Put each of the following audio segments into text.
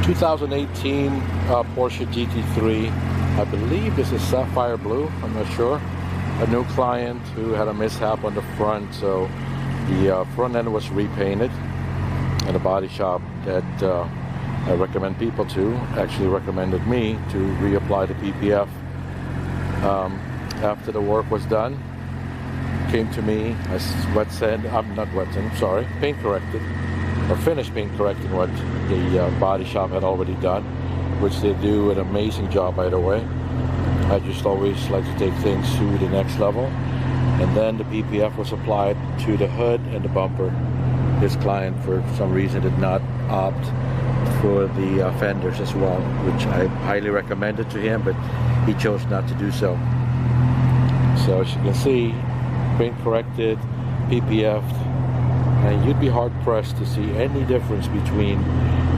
2018 Porsche GT3. I believe this is sapphire blue, I'm not sure. A new client who had a mishap on the front, so the front end was repainted, and the body shop that I recommend people to actually recommended me to reapply the PPF. After the work was done, came to me, I wet sand, paint corrected, or finished paint correcting what the body shop had already done, which they do an amazing job, by the way. I just always like to take things to the next level. And then the PPF was applied to the hood and the bumper. This client, for some reason, did not opt for the fenders as well, which I highly recommended to him, but he chose not to do so. So as you can see, paint corrected, PPF'd, and you'd be hard pressed to see any difference between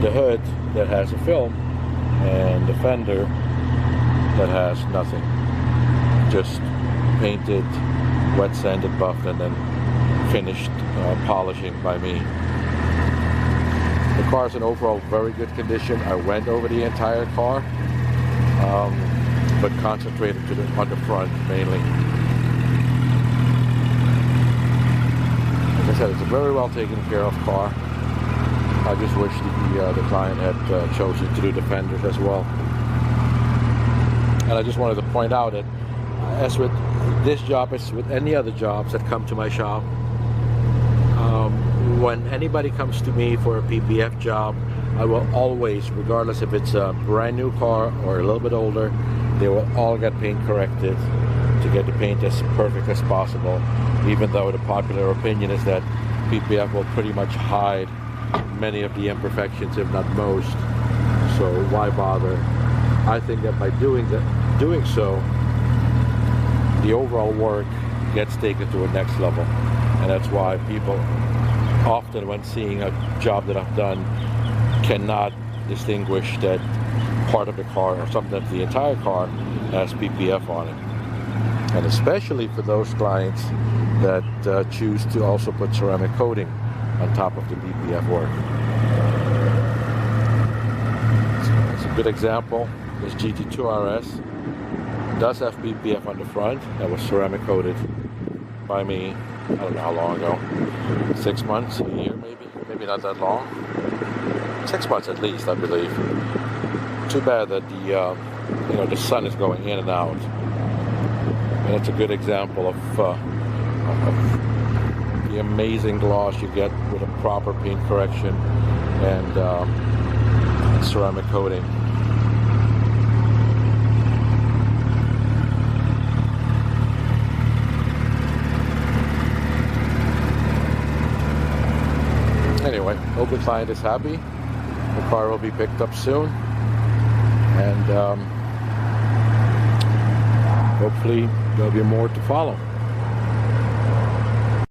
the hood that has a film and the fender that has nothing. Just painted, wet sanded, buffed, and then finished polishing by me. The car is in overall very good condition. I went over the entire car, but concentrated on the front mainly. As I said, it's a very well taken care of car. I just wish the client had chosen to do the fenders as well. And I just wanted to point out that, as with this job, as with any other jobs that come to my shop, when anybody comes to me for a PPF job, I will always, regardless if it's a brand new car or a little bit older, they will all get paint corrected to get the paint as perfect as possible, even though the popular opinion is that PPF will pretty much hide many of the imperfections, if not most. So why bother? I think that by doing so, the overall work gets taken to a next level, and that's why people often, when seeing a job that I've done, cannot distinguish that part of the car, or sometimes the entire car, has PPF on it. And especially for those clients that choose to also put ceramic coating on top of the PPF work. It's a good example. This GT2 RS does have PPF on the front that was ceramic coated by me, I don't know how long ago, 6 months, a year maybe not that long, 6 months at least, I believe. Too bad that the sun is going in and out, and it's a good example of the amazing gloss you get with a proper paint correction and ceramic coating. Anyway, hope the client is happy. The car will be picked up soon, and hopefully there'll be more to follow.